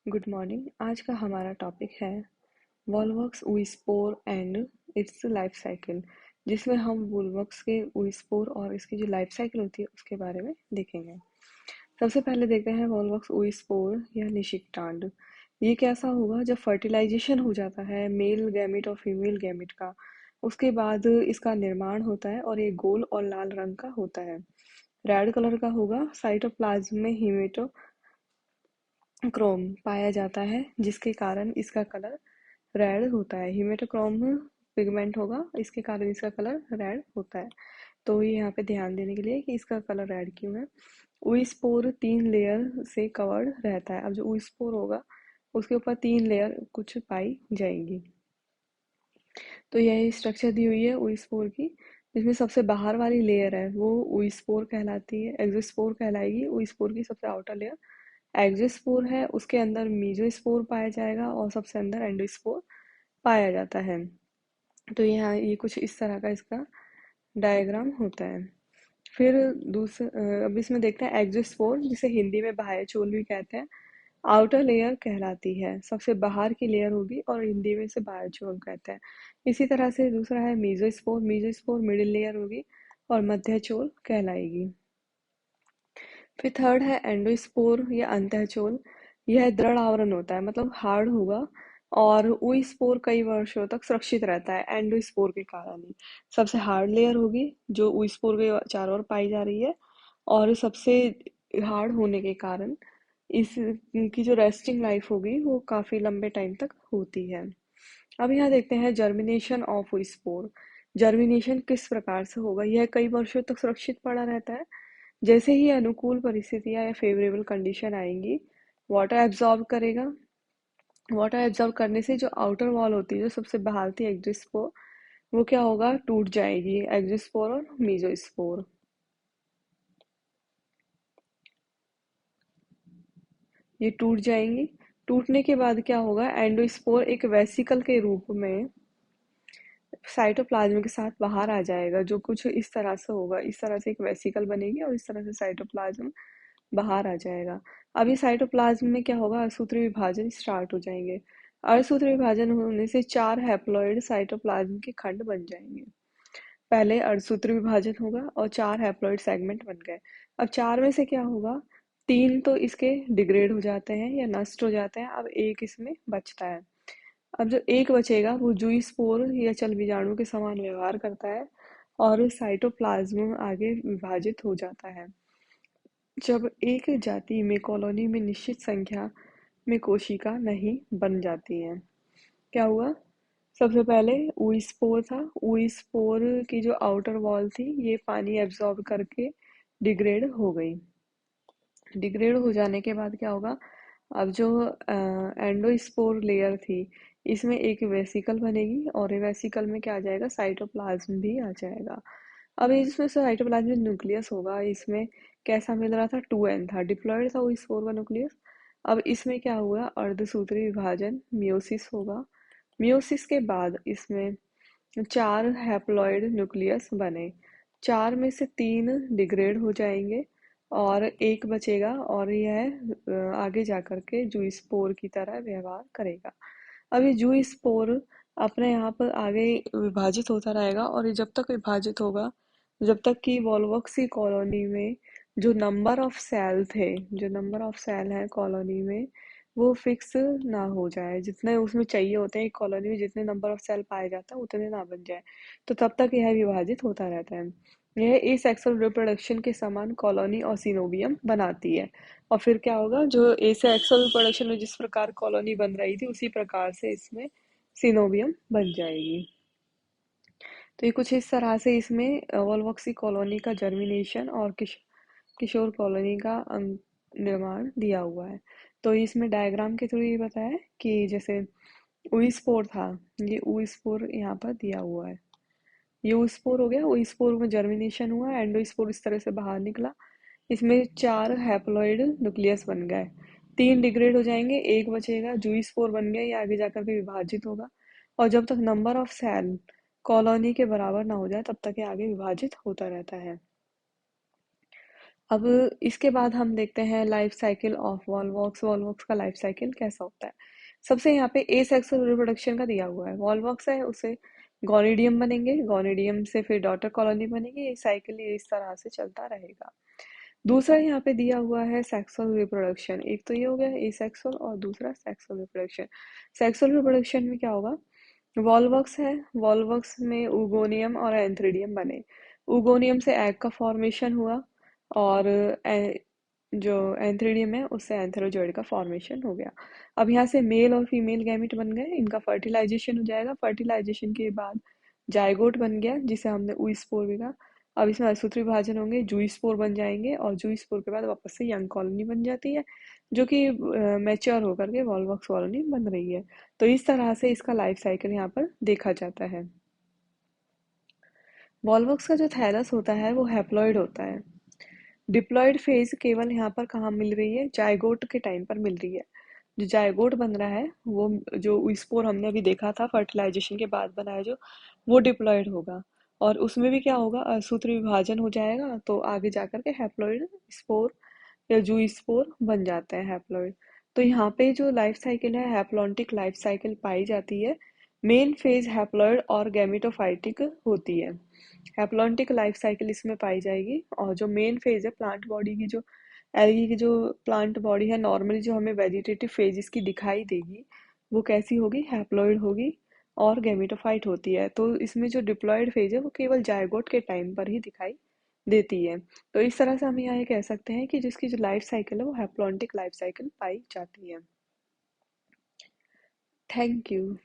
Good morning. आज का हमारा टॉपिक है वॉलवॉक्स ऊइस्पोर एंड इट्स लाइफ साइकिल, जिसमें हम वॉलवॉक्स के ऊइस्पोर और इसकी जो लाइफ साइकिल होती है उसके बारे में देखेंगे। सबसे पहले देखते हैं वॉलवॉक्स ऊइस्पोर या निषिक्तांड। ये कैसा होगा जब फर्टिलाइजेशन हो जाता है मेल गैमेट और फीमेल गैमेट का, उसके बाद इसका निर्माण होता है और ये गोल और लाल रंग का होता है। रेड कलर का होगा। साइटोप्लाज्म में हीमेटो क्रोम पाया जाता है जिसके कारण इसका कलर रेड होता है। हीमेटोक्रोम पिगमेंट होगा, इसके कारण इसका कलर रेड होता है। तो ये यहाँ पे ध्यान देने के लिए कि इसका कलर रेड क्यों है। ऊई स्पोर 3 लेयर से कवर्ड रहता है। अब जो ऊई स्पोर होगा उसके ऊपर 3 लेयर कुछ पाई जाएंगी। तो यह स्ट्रक्चर दी हुई है ऊई स्पोर की, जिसमें सबसे बाहर वाली लेयर है वो ऊई स्पोर कहलाती है, एक्सोस्पोर कहलाएगी। ऊई स्पोर की सबसे आउटर लेयर एक्सोस्पोर है, उसके अंदर मीजोस्पोर पाया जाएगा और सबसे अंदर एंडोस्पोर पाया जाता है। तो यहाँ ये कुछ इस तरह का इसका डायग्राम होता है। फिर अब इसमें देखते हैं एक्सोस्पोर, जिसे हिंदी में बाह्यचोल भी कहते हैं, आउटर लेयर कहलाती है, सबसे बाहर की लेयर होगी और हिंदी में इसे बाह्यचोल कहते हैं। इसी तरह से दूसरा है मीजोस्पोर, मीजोस्पोर मिडिल लेयर होगी और मध्यचोल कहलाएगी। फिर थर्ड है एंडोस्पोर या अंतःचोल। यह दृढ़ आवरण होता है, मतलब हार्ड होगा, और ऊई स्पोर कई वर्षों तक सुरक्षित रहता है एंडोस्पोर के कारण ही। सबसे हार्ड लेयर होगी जो ऊई स्पोर के चारों ओर पाई जा रही है, और सबसे हार्ड होने के कारण इसकी जो रेस्टिंग लाइफ होगी वो काफी लंबे टाइम तक होती है। अब यहाँ देखते हैं जर्मिनेशन ऑफ ऊई स्पोर। जर्मिनेशन किस प्रकार से होगा। यह कई वर्षों तक सुरक्षित पड़ा रहता है। जैसे ही अनुकूल परिस्थितियां या फेवरेबल कंडीशन आएंगी, वाटर एब्जॉर्ब करेगा। वाटर एब्जॉर्ब करने से जो आउटर वॉल होती है, जो सबसे बाहर थी एक्जिस्पोर, वो क्या होगा, टूट जाएगी। एक्जिस्पोर और मीजोस्पोर ये टूट जाएंगी। टूटने के बाद क्या होगा, एंडोस्पोर एक वेसिकल के रूप में साइटोप्लाज्म के साथ बाहर आ जाएगा, जो कुछ इस तरह से होगा। इस तरह से एक वेसिकल बनेगी और इस तरह से साइटोप्लाज्म बाहर आ जाएगा। अब ये साइटोप्लाज्म में क्या होगा, असूत्री विभाजन स्टार्ट हो जाएंगे। असूत्री विभाजन होने से 4 हैप्लॉइड साइटोप्लाज्म के खंड बन जाएंगे। पहले अड़सूत्री विभाजन होगा और 4 हैप्लॉइड सेगमेंट बन गए। अब 4 में से क्या होगा, 3 तो इसके डिग्रेड हो जाते हैं या नष्ट हो जाते हैं। अब एक इसमें बचता है। अब जो एक बचेगा वो जूई स्पोर या चल बीजाणु के समान व्यवहार करता है और साइटोप्लाज्म आगे विभाजित हो जाता है। जब एक जाति में कॉलोनी में निश्चित संख्या में कोशिका नहीं बन जाती हैं, क्या हुआ, सबसे पहले ऊई स्पोर था। ऊई स्पोर की जो आउटर वॉल थी ये पानी एब्जॉर्ब करके डिग्रेड हो गई। डिग्रेड हो जाने के बाद क्या होगा, अब जो एंडोस्पोर लेयर थी इसमें एक वेसिकल बनेगी और ये वेसिकल में क्या आ जाएगा, साइटोप्लाज्म भी आ जाएगा। अब इसमें साइटोप्लाज्म में न्यूक्लियस होगा। इसमें कैसा मिल रहा था, 2n था, डिप्लॉयड था वो स्पोर का न्यूक्लियस। अब इसमें क्या हुआ, अर्धसूत्री विभाजन मियोसिस होगा। मियोसिस के बाद इसमें 4 हैप्लॉइड न्यूक्लियस बने। 4 में से 3 डिग्रेड हो जाएंगे और एक बचेगा और यह आगे जा कर के जूई स्पोर की तरह व्यवहार करेगा। अब ये जूई स्पोर अपने यहाँ पर आगे विभाजित होता रहेगा और ये जब तक विभाजित होगा, जब तक कि वॉलवॉक्स की कॉलोनी में जो नंबर ऑफ सेल थे, जो नंबर ऑफ सेल है कॉलोनी में, वो फिक्स ना हो जाए। जितने उसमें चाहिए होते हैं, एक कॉलोनी में जितने नंबर ऑफ सेल पाए जाता है उतने ना बन जाए, तो तब तक यह विभाजित होता रहता है। यह एसेक्सुअल रिप्रोडक्शन के समान कॉलोनी और सिनोबियम बनाती है। और फिर क्या होगा, जो एसेक्सुअल रिप्रोडक्शन में जिस प्रकार कॉलोनी बन रही थी उसी प्रकार से इसमें सिनोबियम बन जाएगी। तो ये कुछ इस तरह से इसमें वोल्वॉक्सी कॉलोनी का जर्मिनेशन और किशोर कॉलोनी का निर्माण दिया हुआ है। तो इसमें डायग्राम के थ्रू ये बताया है कि जैसे ऊई स्पोर था, ये ऊई स्पोर यहाँ पर दिया हुआ है। ये ऊई स्पोर हो गया, ऊई स्पोर में जर्मिनेशन हुआ, एंडो स्पोर इस तरह से बाहर निकला। इसमें 4 हैप्लॉइड न्यूक्लियस बन गए। 3 डिग्रेड हो जाएंगे, एक बचेगा, जूई स्पोर बन गया, ये आगे जाकर के विभाजित होगा। और जब तक नंबर ऑफ सेल कॉलोनी के बराबर ना हो जाए तब तक ये आगे विभाजित होता रहता है। अब इसके बाद हम देखते हैं life cycle of Volvox. Volvox का लाइफ साइकिल कैसा होता है। सबसे यहाँ पे ए सेक्सुअल रिप्रोडक्शन का दिया हुआ है। वॉलवॉक्स है, उसे गॉनिडियम बनेंगे, गॉनिडियम से फिर डॉटर कॉलोनी बनेगी। ये साइकिल ये इस तरह से चलता रहेगा। दूसरा यहाँ पे दिया हुआ है सेक्सुअल रिप्रोडक्शन। एक तो ये हो गया ए सेक्सुअल और दूसरा सेक्सुअल रिप्रोडक्शन। सेक्सुअल रिप्रोडक्शन में क्या होगा, वॉलवॉक्स है, वॉलवॉक्स में उगोनियम और एंथ्रीडियम बने। उगोनियम से एग का फॉर्मेशन हुआ और जो एंथ्रीडियम है उससे एंथेरोजोइड का फॉर्मेशन हो गया। अब यहाँ से मेल और फीमेल गैमेट बन गए, इनका फर्टिलाइजेशन हो जाएगा। फर्टिलाइजेशन के बाद जाइगोट बन गया जिसे हमने ऊई स्पोर भी कहा। अब इसमें असूत्री विभाजन होंगे, जूई स्पोर बन जाएंगे और जूई स्पोर के बाद वापस से यंग कॉलोनी बन जाती है जो कि मैच्योर होकर के वॉलवॉक्स कॉलोनी बन रही है। तो इस तरह से इसका लाइफ साइकिल यहाँ पर देखा जाता है। वॉलवॉक्स का जो थैलस होता है वो हैप्लॉइड होता है। डिप्लॉयड फेज केवल यहाँ पर कहाँ मिल रही है, जाइगोट के टाइम पर मिल रही है। जो जाइगोट बन रहा है वो जो स्पोर हमने अभी देखा था फर्टिलाइजेशन के बाद बना है जो, वो डिप्लॉयड होगा और उसमें भी क्या होगा, सूत्र विभाजन हो जाएगा तो आगे जाकर के हैप्लॉइड स्पोर या जू स्पोर बन जाते हैं हैप्लॉइड। तो यहाँ पे जो लाइफ साइकिल है हैप्लॉन्टिक लाइफ साइकिल पाई जाती है। मेन फेज हैप्लॉइड और गैमेटोफाइटिक होती है। हैप्लॉन्टिक लाइफ साइकिल इसमें पाई जाएगी और जो मेन फेज है प्लांट बॉडी की, जो एल्गी की जो प्लांट बॉडी है नॉर्मली जो हमें वेजिटेटिव फेज इसकी दिखाई देगी वो कैसी होगी, हैप्लॉइड होगी और गैमेटोफाइट होती है। तो इसमें जो डिप्लॉयड फेज है वो केवल जायगोट के टाइम पर ही दिखाई देती है। तो इस तरह से हम यहाँ ये कह सकते हैं कि जिसकी जो लाइफ साइकिल है वो हैप्लॉन्टिक लाइफ साइकिल पाई जाती है। Thank you.